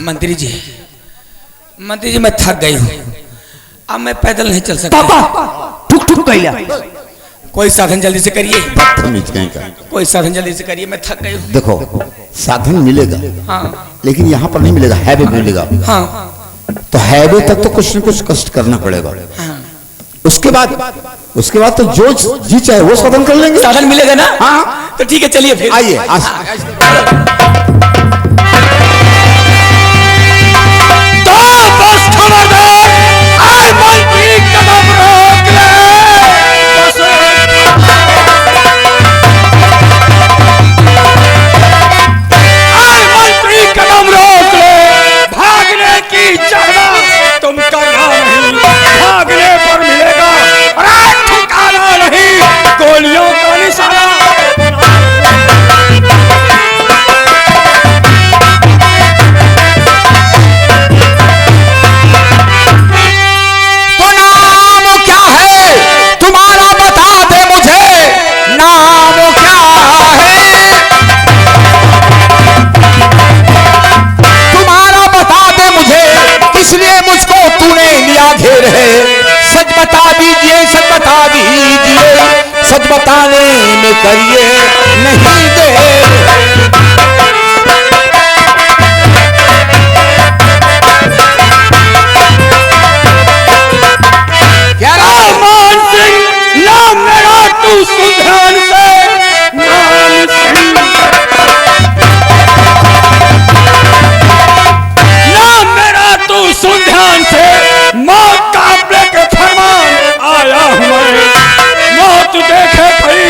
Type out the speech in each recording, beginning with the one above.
मंत्री जी मैं थक गई हूँ, अब मैं पैदल नहीं चल सकता। ठुक ठुक कैला कोई साधन जल्दी से करिए, बदतमीज कहीं का। कोई साधन जल्दी से करिए, मैं थक गई हूँ। देखो साधन मिलेगा, हाँ लेकिन यहाँ पर नहीं मिलेगा, हाईवे मिलेगा। हाँ तो हाईवे तक तो कुछ न कुछ कष्ट करना पड़ेगा। हाँ। उसके बाद तो जो जी चाहे वो साधन कर लेंगे। साधन मिलेगा ना? हाँ तो ठीक है, चलिए फिर आइए। तो बस खबरदार, आए मंत्री कदम रोक ले। आए मंत्री कदम रोक ले। भागने की चाहना तुम करना नहीं, भागने पर मिलेगा अरे ठिकाना नहीं, गोलियों का निशाना। सच बता दीजिए, सच बताने में करिए नहीं देर। क्या मान सिंह नाम मेरा, तू सुन ध्यान से। मान सिंह नाम मेरा, तू सुन ध्यान से। मौत का के फरमान आया हूँ मैं, मौत देखे पड़ी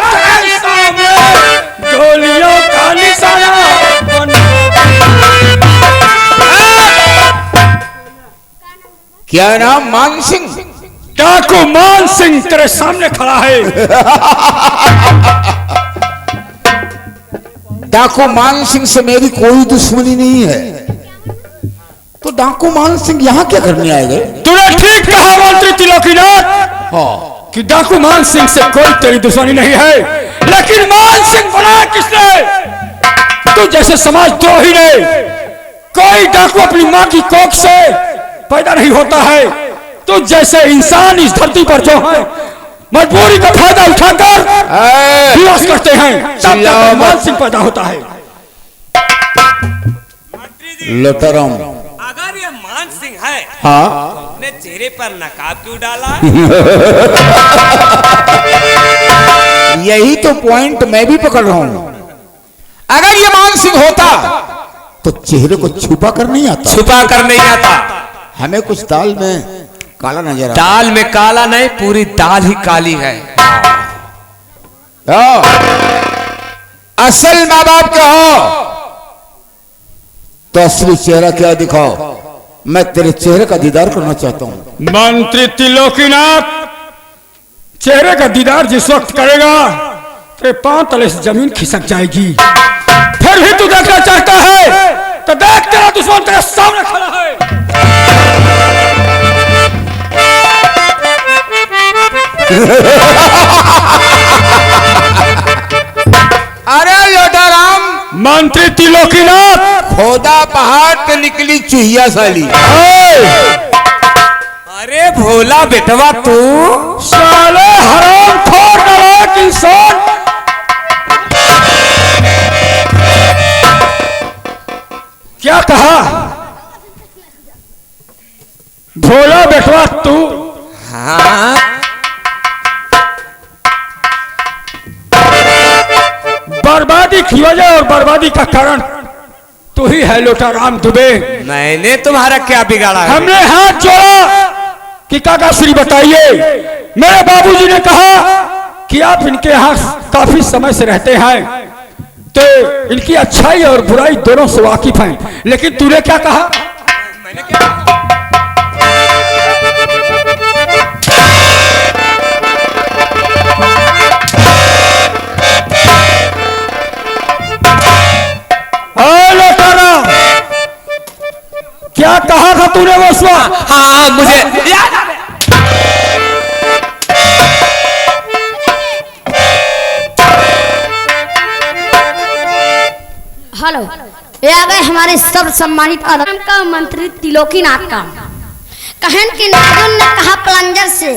तेरे सामने, गोलियों का निशाना क्या नाम? मान सिंह। डाकू मान सिंह तेरे सामने खड़ा है। डाकू मान सिंह से मेरी कोई दुश्मनी नहीं है, तो डाकू मान सिंह यहाँ क्या करने आए गए? तूने ठीक कहा मंत्री त्रिलोकीनाथ। हाँ, कि डाकू मान सिंह से कोई तेरी दुश्मनी नहीं है, लेकिन मान सिंह बनाया किसने? तू जैसे समाजद्रोही ने। कोई डाकू अपनी मां की कोख से पैदा नहीं होता है। तू जैसे इंसान इस धरती पर जो है, मजबूरी का फायदा उठाकर विनाश करते हैं, तब जाकर मान सिंह पैदा होता है। लटरम। अगर ये मान सिंह है, हाँ, अपने चेहरे पर नकाब क्यों डाला? यही तो पॉइंट मैं भी पकड़ रहा हूं। अगर ये मान सिंह होता तो चेहरे को छुपा कर नहीं आता। छुपा कर नहीं आता। हमें कुछ दाल में काला नजर आता। दाल में काला नहीं, पूरी दाल ही काली है। असल माँ बाप का हो तो असली चेहरा क्या दिखाओ। मैं तेरे चेहरे का दीदार करना चाहता हूं। मंत्री त्रिलोकीनाथ, चेहरे का दीदार जिस वक्त करेगा तेरे पांव तले से जमीन खिसक जाएगी। फिर भी तू देखना चाहता है तो देख, तेरा दुश्मन तेरे सामने खड़ा है। अरे लोटाराम, मंत्री त्रिलोकीनाथ, खोदा पहाड़ पे निकली चुहिया साली। अरे भोला बेटवा, तू साले हरामखोर नालायक इंसान। क्या कहा? भोला बेटवा तू? हाँ, बर्बादी की वजह और बर्बादी का कारण तू ही है लोटाराम दुबे। मैंने तुम्हारा क्या बिगाड़ा है? हमने हाथ जोड़ा कि काका श्री बताइए। मेरे बाबूजी ने कहा कि आप इनके यहाँ काफी समय से रहते हैं, तो इनकी अच्छाई और बुराई दोनों से वाकिफ हैं। लेकिन तूने क्या कहा? मैंने क्या कहा? क्या कहा था तूने वो उस वक्त? हाँ, मुझे याद आ गया। हेलो, ये आ गए हमारे सब सम्मानित आदम का मंत्री त्रिलोकीनाथ का। कहन के नाजुन ने कहा प्लंजर से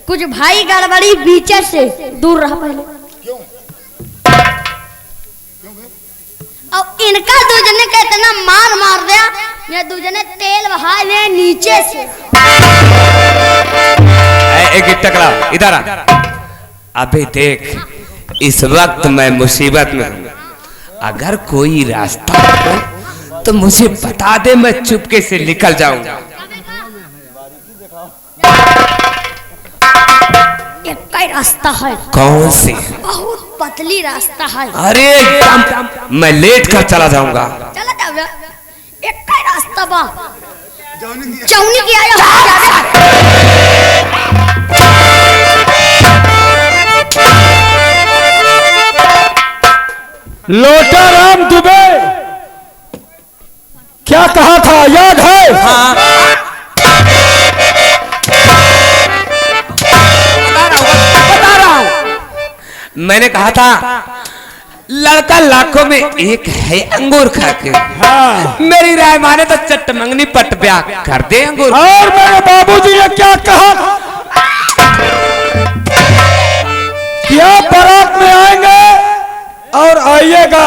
कुछ भाई गड़बड़ी बीचे से दूर रह पहले। और इनका दूजने का इतना मार दिया, ये दूजने तेल बहा ले नीचे से। एक टकरा इधर आ। अबे देख, इस वक्त मैं मुसीबत में हूँ। अगर कोई रास्ता हो तो मुझे बता दे, मैं चुपके से निकल जाऊंगा। एक ही रास्ता है। कौन सी? बहुत पतली रास्ता है। अरे एकदम, मैं लेट कर चला जाऊंगा। चला जाओ, एक ही रास्ता बा। चौनी की आया लोटाराम दुबे क्या कहा था याद है? हाँ। बता रहा हूँ। मैंने कहा था लड़का लाखों में एक है अंगूर खा के। हाँ। मेरी राय माने तो चट मंगनी पट ब्याह कर दे अंगूर। और मेरे बाबूजी ने क्या कहा? क्या बारात में आएंगे और आइएगा,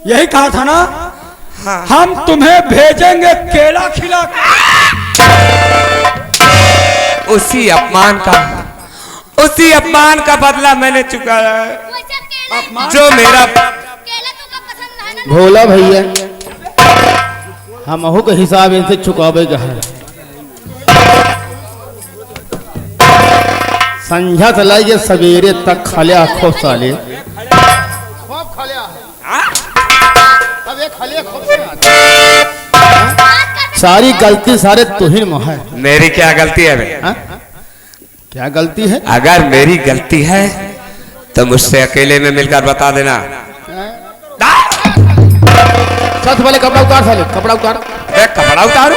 यही कहा था ना? हाँ। हम तुम्हें भेजेंगे केला खिला। उसी अपमान का बदला मैंने चुकाया है, जो मेरा। भोला भैया, हम के हिसाब इनसे चुकावे का है। संझा चलाइए सवेरे तक खालिया खूब साले। सारी गलती सारे तुहिन में है। मेरी क्या गलती है बे? क्या गलती है? अगर मेरी गलती है तो मुझसे अकेले में मिलकर बता देना। सच वाले कपड़ा उतार साले, कपड़ा उतार। मैं कपड़ा उतारू?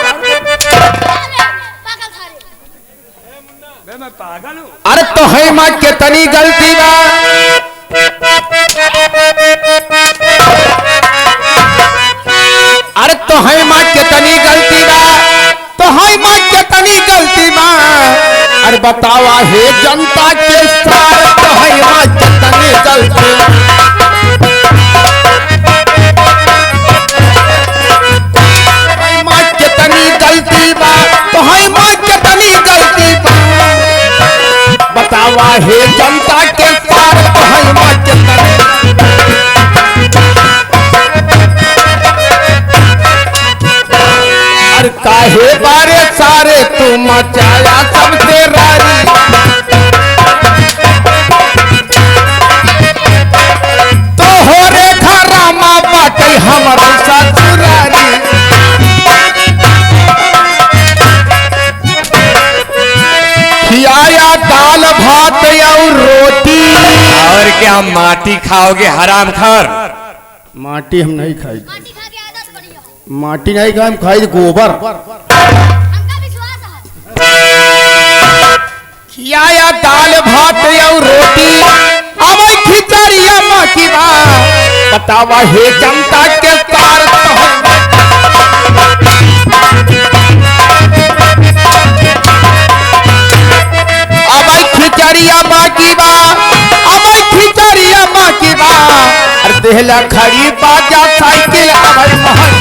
अरे तो है माँ के तनी गलती बा। अरे तो है माँ के तनी गलती बा, तो है माँ के तनी गलती बा। अरे बतावा हे जनता के साथ, तो है माँ के तनी गलती। माँ के तनी गलती बा, तो है माँ के तनी गलती बा। बतावा हे जनता के साथ, तो है माँ के तनी। अरे काहे बारे सारे तू मचाया सबसे रारी। तो हो रे घरामा बाटे हमारे ससुरारी। खियाया दाल भात और रोटी। और क्या माटी खाओगे हराम खोर? माटी हम नहीं खाई, माटी नहीं खाई, हम खाई गोबर। खियाया दाल भात और रोटी, अब खिचड़िया माँ की बात। बतावा हे जनता के सार, अब खिचड़िया माँ की बात, अब खिचड़िया माँ की बात। अरे देहला खड़ी बाजा साइकिल अब महल।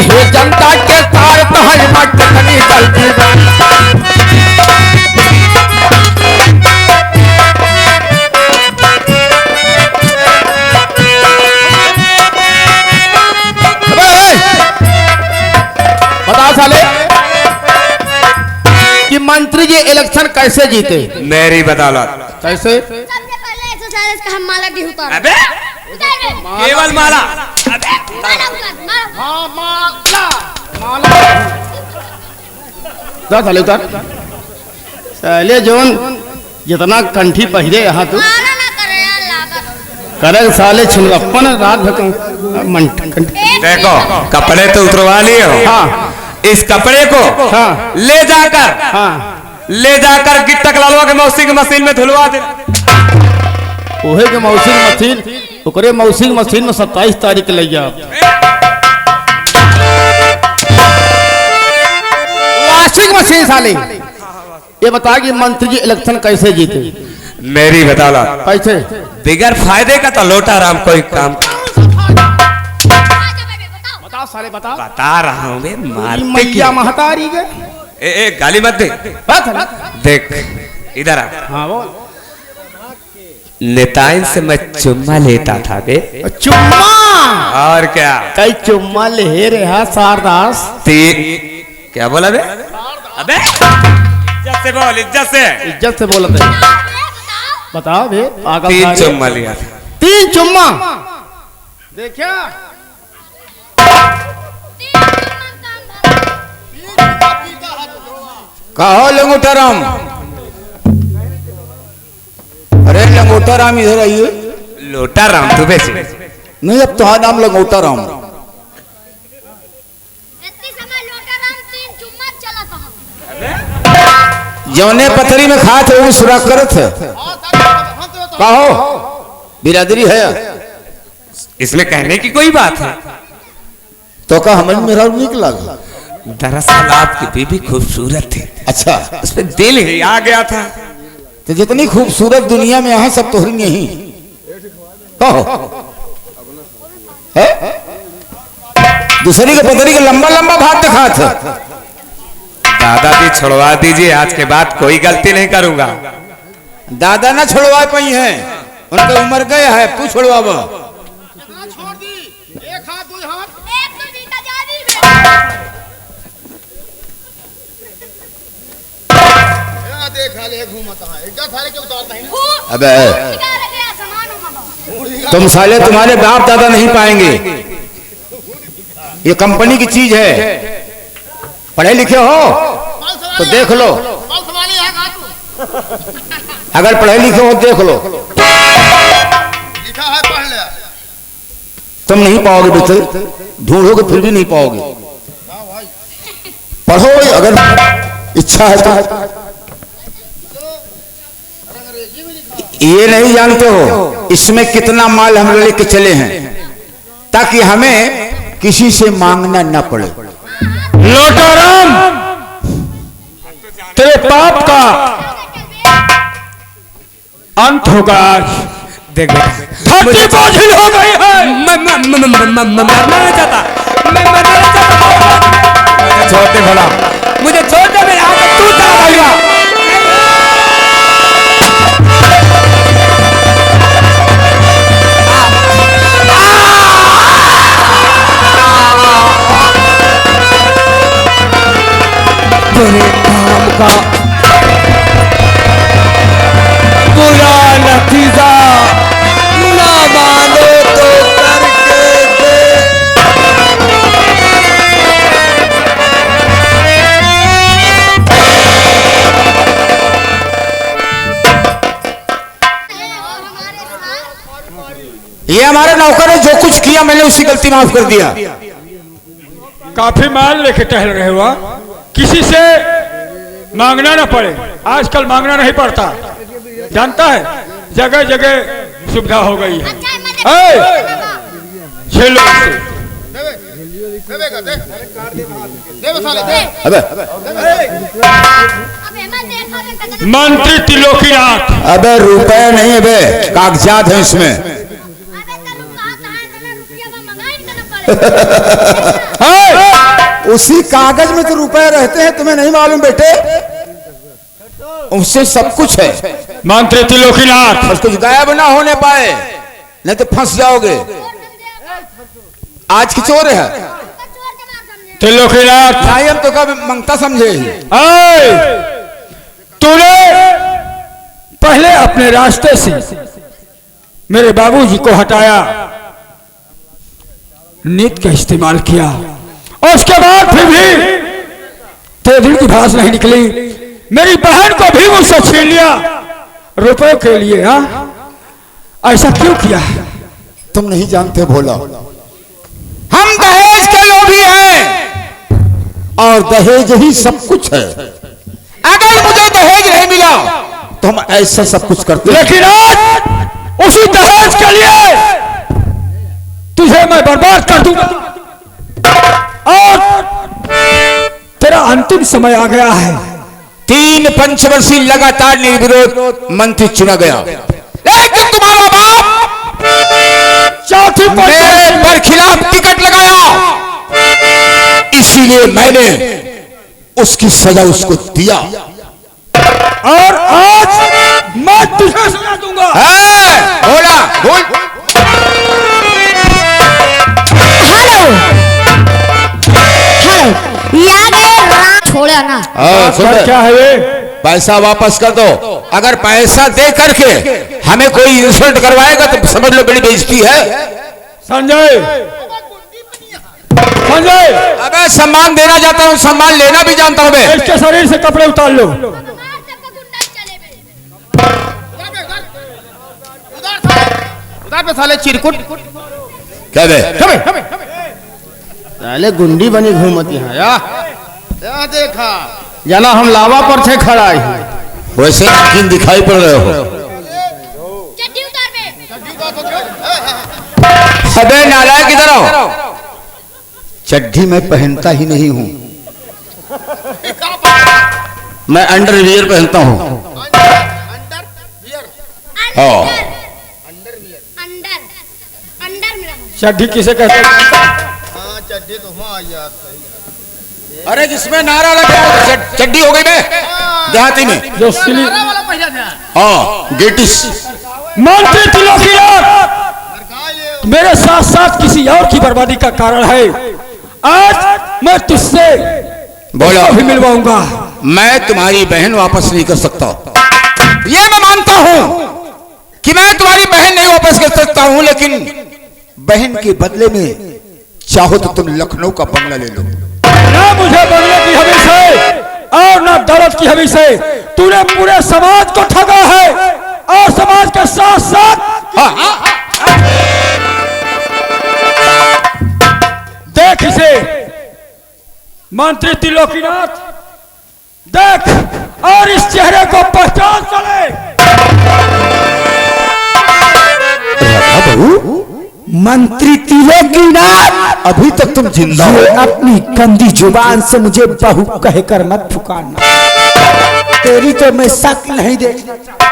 हे जनता के सार, तो है मत तनी गलती बा। बता साले कि मंत्री जी इलेक्शन कैसे जीते? मेरी बदौलत। कैसे? सबसे पहले एक्सरसाइज का हम माला दी उतार। अबे केवल माला। अबे माला उतार, माला। हाँ माला। साले उतार साले जोन जितना कंठी पहले यहाँ तो माला ना करे यार, लागत। करे साले छुलप्पन रात भर देखो, कपड़े तो उतरवा लिए हो। हाँ। इस कपड़े को हाँ। ले जाकर हाँ। गिट्टक लालवा के मौसी की मशीन में धुलवा दे। ओहे के मौसिंग मशीन ओकरे मौसिंग मशीन में 27 तारीख के लइया वॉशिंग मशीन साले। ये बता कि मंत्री जी इलेक्शन कैसे जीते? मेरी बता कैसे? बिगर फायदे का तो लोटा राम कोई काम बता साले बता। बता रहा हूँ बे मारते मैया महतारी के ए गाली मत दे। देख इधर आ। हाँ बोल। नेताइन से मैं चुम्मा लेता था बे। चुम्मा और क्या? कई चुम्मा ले रहा सारदास। क्या बोला बे? अबे इज्जत से बोल, इज्जत से बोल दे। बता बे। 3 चुम्मा लिया था। 3 चुम्मा देखा? कहो लंगोटा राम। अरे लंगोटा राम इधर आइए। लोटा राम तू बेचे नहीं, अब तुम्हारा नाम लंगोटा राम। जौने पथरी में खा थे वो सुराख करत है। कहो बिरादरी है इसमें कहने की कोई बात है? तो का हमें मेरा निकला। दरअसल आपकी बीबी खूबसूरत थी। अच्छा, उसमें दिल ही आ गया था। तो जितनी खूबसूरत दुनिया में यहाँ सब तोहरी नहीं कहो है? दूसरी के पथरी के लंबा लंबा भाग दिखा था। दादाजी छोड़वा दीजिए, आज के बाद कोई गलती नहीं करूंगा। दादा ना छोड़वा पाई है, उनका उम्र गया है, तू छोड़वा। छोड़ दी। एक हाथ 2 हाथ अबे तुम साले तुम्हारे बाप दादा नहीं पाएंगे। ये कंपनी की चीज है, पढ़े लिखे हो तो देख लो। अगर पढ़े लिखे हो देख लो। तुम नहीं पाओगे बेटे, ढूंढोगे फिर भी नहीं पाओगे। पढ़ो अगर इच्छा है तो। ये नहीं जानते हो इसमें कितना माल हम लेके चले हैं, ताकि हमें किसी से मांगना न पड़े। लोटाराम, तेरे पाप का अंत होगा आज। देख धरती बोझिल हो गई है। मरना चाहता, मैं मरना चाहता। छोड़ दे भला, मुझे छोड़ दे। मैं आगे तू चला जाएगा। तेरे काम का बुरा नतीजा ना मानो तो करके दे। ये हमारे नौकर है, जो कुछ किया मैंने उसी गलती माफ कर दिया। काफी माल लेके टहल रहे हो, किसी से मांगना ना पड़े। आजकल मांगना नहीं पड़ता, जानता है, जगह जगह सुविधा हो गई है। झेलो मंत्री त्रिलोकीनाथ। अबे रुपए नहीं है बे, कागजात है इसमें। उसी कागज में तो रुपए रहते हैं, तुम्हें नहीं मालूम बेटे? उससे सब कुछ है। मंत्री त्रिलोकीनाथ, बस कुछ गायब ना होने पाए, नहीं तो फंस जाओगे। आज की चोर है त्रिलोकीनाथ। नहीं, हम तो कब मंगता समझे। तूने पहले अपने रास्ते से मेरे बाबूजी को हटाया, नीत का इस्तेमाल किया, और उसके बाद फिर भी तेरे दिल की भाष नहीं निकली। मेरी बहन को भी मुझसे छीन लिया रुपए के लिए। हाँ, ऐसा क्यों किया? तुम नहीं जानते भोला, हम दहेज के लोभी हैं, और दहेज ही सब कुछ है। अगर मुझे दहेज नहीं मिला तो हम ऐसा सब कुछ करते। लेकिन आज उसी दहेज के लिए तुझे मैं बर्बाद कर दूंगा। और तेरा अंतिम समय आ गया है। 3 पंचवर्षीय लगातार निर्विरोध मंत्री चुना गया, लेकिन तुम्हारा बाप चौथी मेरे पर खिलाफ टिकट लगाया, इसीलिए मैंने उसकी सजा उसको दिया। और आज मैं तुझे सजा दूंगा। बोला बोल। हेलो हेलो, याद है छोड़ा ना। सुन, क्या है ये? पैसा वापस कर दो। अगर पैसा दे करके हमें कोई इंसल्ट करवाएगा तो समझ लो बड़ी बेइज्जती है। संजय, संजय, अबे सम्मान देना चाहता हूँ, सम्मान लेना भी जानता हूँ मैं। इसके शरीर से कपड़े उतार लो। उधर पे साले चिरकुट क्या बे? साले गुंडी बनी घूमती है या देखा जना हम लावा पर थे खड़ा है। वैसे किन दिखाई पड़ रहे हो? चड्डी उतार बे। अबे नालायक, इधर आओ। चड्ढी मैं पहनता ही नहीं हूँ, मैं अंडरवियर पहनता हूँ। अंडर अंडर मेरा चड्ढी किसे कहते हैं? चड्डी तो हाँ यार सही। अरे जिसमें नारा लगे चड्डी हो गई मैं देहाती में। जो सिली वाला पैसा था। हाँ, गेटिस। मंत्री त्रिलोकीनाथ मेरे साथ साथ किसी और की बर्बादी का कारण है। आज मैं तुझसे बोलो। भी मिलवाऊंगा। मैं तुम्हारी बहन वापस नहीं कर सकता। ये मैं मानता हूँ कि मैं तुम्हारी बहन नहीं वापस कर सकता हूँ, लेकिन बहन के बदले में चाहो तो तुम लखनऊ का बंगला ले लो। ना मुझे बंगले की हवीस है और ना दौलत की हवीस है। तूने पूरे समाज को ठगा है और समाज के साथ साथ देख इसे मंत्री त्रिलोकीनाथ, देख और इस चेहरे को पहचान चले। बहू, मंत्री त्रिलोकीनाथ, अभी तक तुम जिंदा हो? अपनी गंदी जुबान से मुझे बहू कहकर मत पुकारना। तेरी तो मैं शक्ल नहीं देखना चाहता।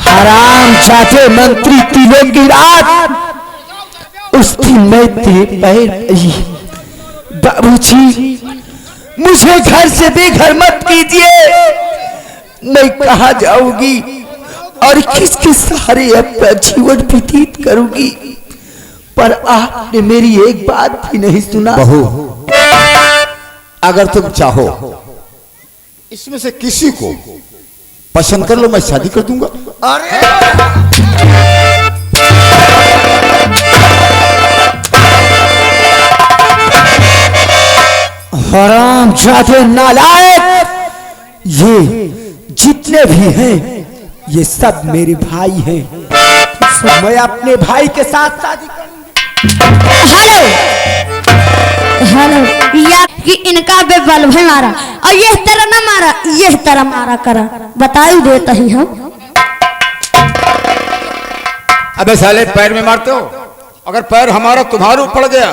हराम जाते मंत्री त्रिलोकीनाथ, उस दिन मैं तेरे पैर बाबूजी मुझे घर से बेघर मत कीजिए। मैं कहाँ जाऊंगी और किसके सहारे अपना जीवन व्यतीत करूंगी? पर आपने मेरी एक बात भी नहीं सुना। बहू, अगर तुम चाहो इसमें से किसी को पसंद कर लो, मैं शादी कर दूंगा। हराम जाते नालायक, ये जितने भी हैं ये सब मेरे भाई हैं। तो मैं अपने भाई के साथ शादी करूंगी। हेलो हेलो, या कि इनका बेबल भी मारा और ये तरह ना मारा, ये तरह मारा करा, बता ही देता ही हम। अबे साले, पैर में मारते हो? अगर पैर हमारा तुम्हारे ऊपर पड़ गया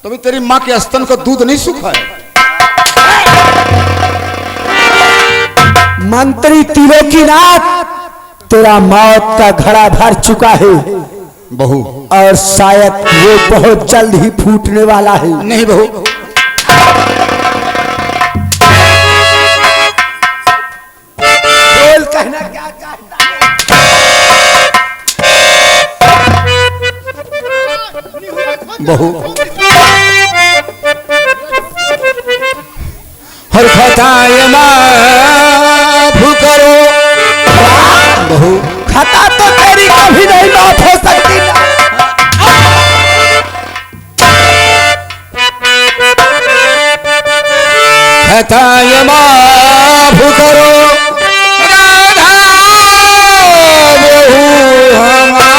तो भी तेरी माँ के स्तन का दूध नहीं सूखा है। मंत्री त्रिलोकीनाथ, तेरा मौत का घड़ा भर चुका है बहू, और शायद वो बहुत जल्द ही फूटने वाला है। नहीं बहू, बोल, कहना क्या चाहता है? बहू, हर खताए माफ करो। बहू, खता तो तेरी कभी नहीं माफ हो सकती ना। खताए माफ करो राधा, बहू हमारा।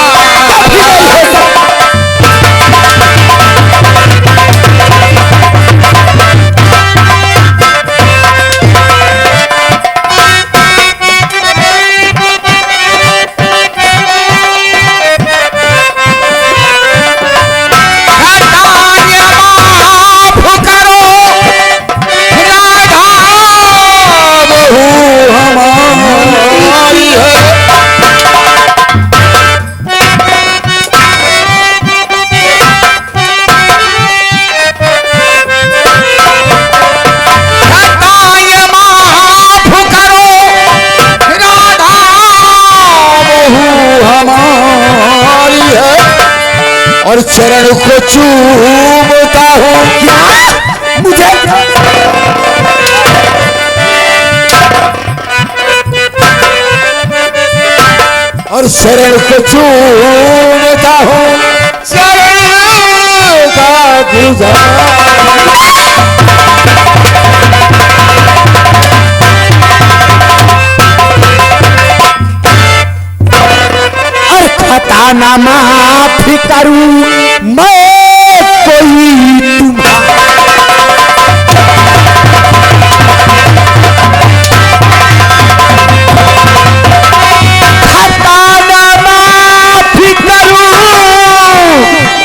और चरण को चूमता हूँ। क्या मुझे और शरण को चूमता हूँ, शरण का गुजार। और खता ना माफी करूं मैं कोई तुम्हारा।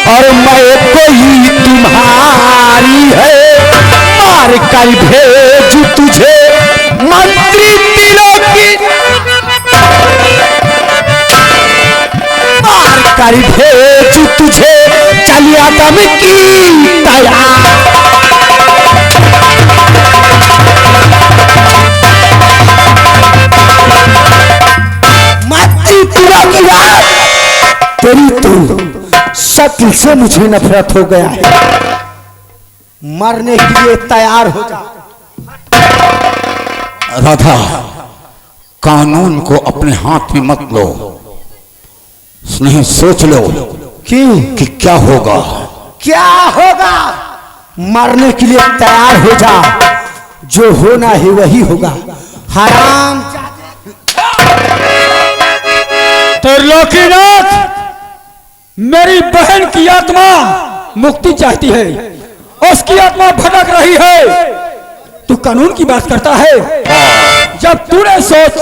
और मैं कोई तुम्हारी है, मार कर भेजू तुझे मंत्री तिलोकी, मार कर भेजू तुझे चलिया दम की तैयार। मंत्री तिलोकी तेरी तो शक्ल से मुझे नफरत हो गया है, मरने के लिए तैयार हो जा। राधा, कानून को अपने हाथ में मत लो, नहीं सोच लो क्यों कि क्या होगा। क्या होगा? मरने के लिए तैयार हो जा, जो होना है वही होगा। हराम त्रिलोकीनाथ, मेरी बहन की आत्मा मुक्ति चाहती है, उसकी आत्मा भटक रही है, तू कानून की बात करता है। जब तूने सोच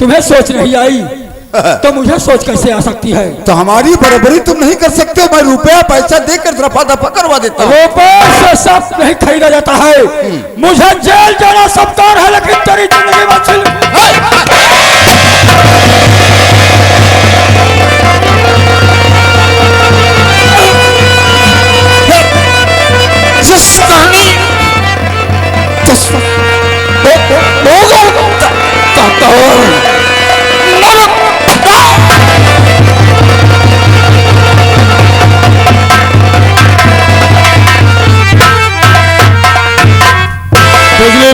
तुम्हें सोच नहीं आई तो मुझे सोच कैसे आ सकती है? तो हमारी बराबरी तुम नहीं कर सकते हो, मैं रुपया पैसा देकर रफा दफा करवा देता हूँ। रुपये से सब नहीं खरीदा जाता है। मुझे जेल जाना सब तौर है, लेकिन तेरी जिंदगी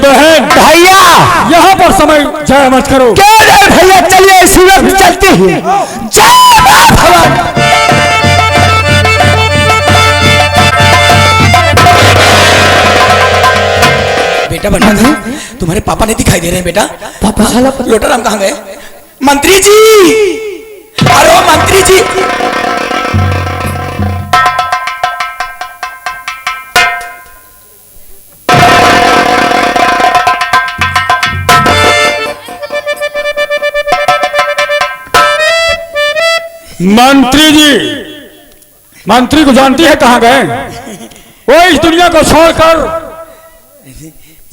बहन भैया, यहाँ पर समय जय मत करो। क्यों नहीं भैया, चलिए सूरज में चलते हैं। जय भगवान। बेटा बन्ना था, तुम्हारे पापा नहीं दिखाई दे रहे हैं बेटा। पापा साला लोटाराम कहाँ गए? मंत्री जी, अरे मंत्री जी, मंत्री जी, मंत्री को जानती है कहाँ गए? वो इस दुनिया को छोड़कर।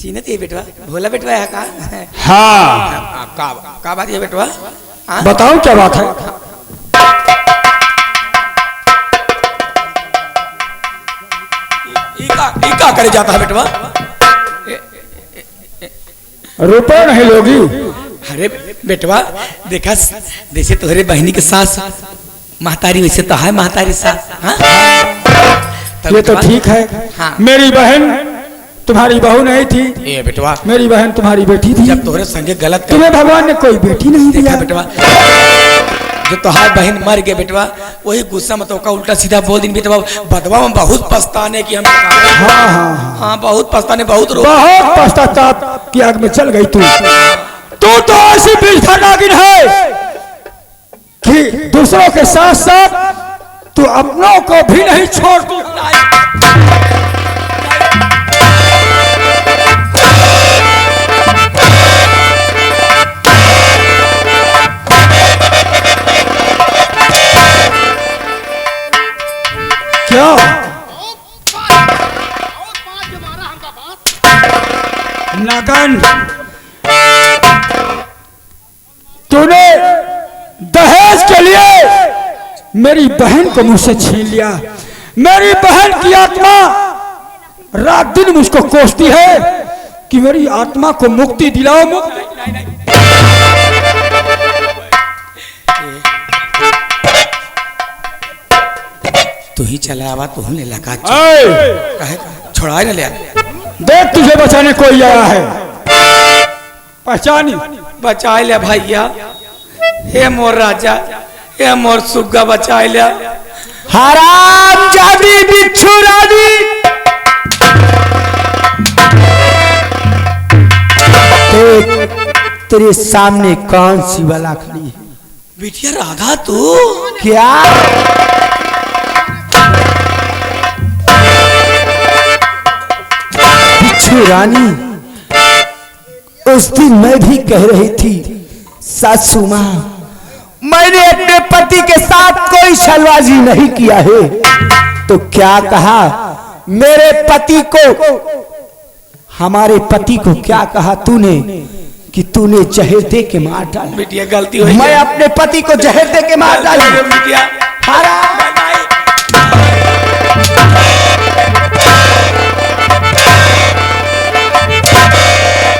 चीनत ये बेटवा, भोला बेटवा है का? हाँ, का बात है बेटवा? बताओ क्या बात है? ई का करे जाता है बेटवा? रुपए नहीं लोगी? अरे बेटवा देखा, जैसे तुम्हारे बहनी के सास महतारी वैसे तो है महतारी सास। हाँ? ये तो ठीक है। हाँ। मेरी बहन तुम्हारी बहू नहीं थी, ये बेटवा मेरी बहन तुम्हारी बेटी थी। जब तुम्हारे संगे गलत कर, तुम्हें भगवान ने कोई बेटी नहीं देखा दिया बेटवा, जो तुम्हारी बहन मर गए बेटवा, वही गुस्सा मत होकर उल्टा सीधा बोल दिन बेटवा। बदवा में बहुत पछताने की हम। हाँ हाँ हाँ, बहुत पछताने, बहुत बहुत पश्चाताप की आग में चल गई तू। तू तो ऐसी बीज नागिन है कि दूसरों के साथ साथ तू अपनों को भी नहीं छोड़ती। क्या नगन, तूने दहेज के लिए मेरी बहन को मुझसे छीन लिया। मेरी बहन की आत्मा रात दिन मुझको कोसती है कि मेरी आत्मा को मुक्ति दिलाओ। तू ही चला आवा तू ले लगा ऐ, कहे छोड़ा न ले देख तुझे बचाने कोई आया है, पहचानी। बचा ले भैया, हे मोर राजा, हे मोर सुग्गा बचा ले। हराम जादी बिच्छू रानी, तेरे सामने कौन सी वाला खड़ी है? बिटिया राधा तू क्या बिच्छू रानी, उस दिन मैं भी कह रही थी सासू माँ, मैंने अपने पति के साथ कोई छलबाजी नहीं किया है, तो क्या कहा मेरे पति को, हमारे पति को क्या कहा तूने कि तूने जहर दे के मार डाला। बिटिया गलती हो मैं अपने पति को जहर दे के मार डाला। बिटिया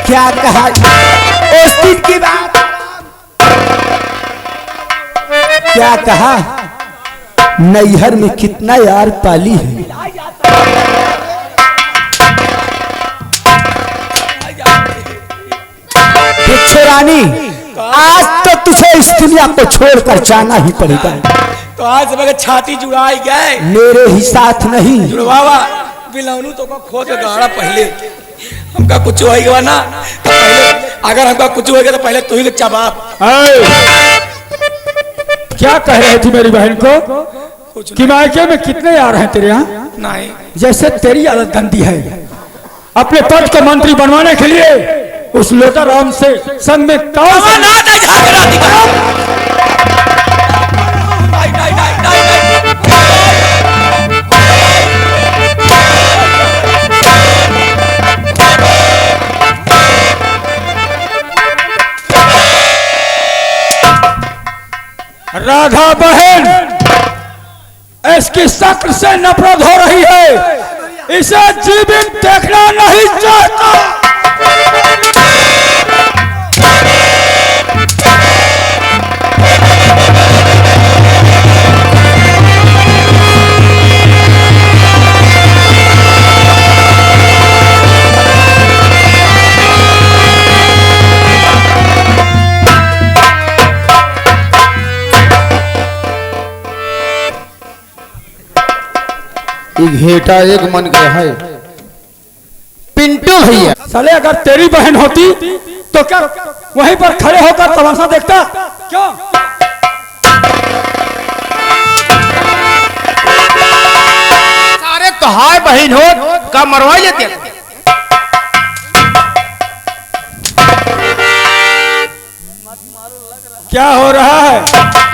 क्या कहा उस दिन की बात, क्या कहा नैहर में कितना यार पाली है, बिच्छू रानी, आज तो तुझे इस दुनिया को छोड़कर जाना ही पड़ेगा। तो आज मेरे छाती जुड़ाई गए, मेरे ही साथ नहीं जुड़वावा बिलौनू तो खो के गाड़ा पहले हमका कुछ होएगा ना, तो पहले अगर हमका कुछ होएगा तो पहले तू ही जवाब। क्या कह रही थी मेरी बहन को कुछ कि मायके में कितने यार हैं तेरे यहाँ? नहीं, जैसे तेरी आदत गंदी है, अपने पद को मंत्री बनवाने के लिए उस लोटा राम से संग में राधा बहन इसकी शक्ल से नफरत हो रही है, इसे जीवित देखना नहीं चाहता। घेटा एक मन गया है पिंटू भैया। साले अगर तेरी बहन होती तो क्या वहीं पर खड़े होकर तमाशा देखता? क्यों? सारे तो हाय बहन हो का मरवा लेते। क्या हो रहा है?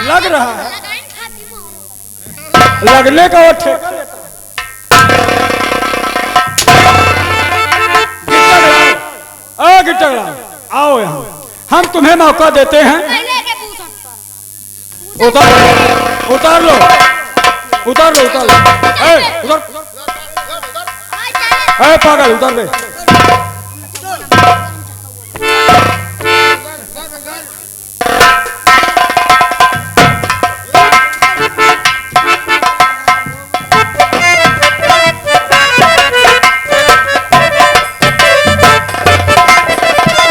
लग रहा है, लगने का वो ठेका लेता। गिट्टगड़ा, आओ यहाँ, हम तुम्हें मौका देते हैं। उतार उतार लो, उतार लो, उतार लो, उतार, पागल उतार ले।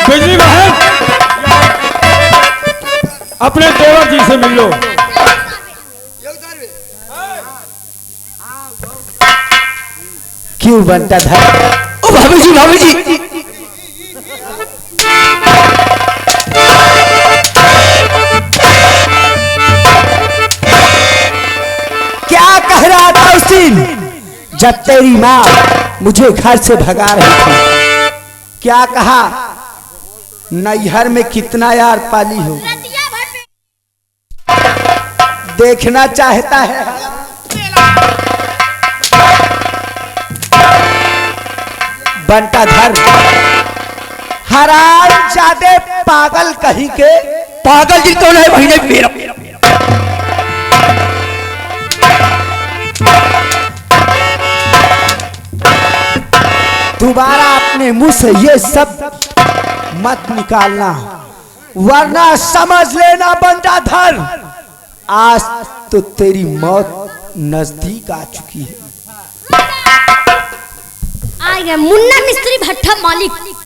बिजली बहन, अपने देवर जी से मिल लो। क्यों बनता था? ओ भाभी जी, भाभी जी, क्या कह रहा था उस दिन जब तेरी माँ मुझे घर से भगा रही थी? क्या कहा नैहर में कितना यार पाली हो, देखना चाहता है। बंटाधर हराम जादे पागल कहीं के, पागल जी कौन है? भाई ने मेरा दोबारा अपने मुंह से ये सब मत निकालना, वरना समझ लेना बंटाधर आज तो तेरी मौत नजदीक आ चुकी है। आ गए मुन्ना मिस्त्री भट्टा मालिक।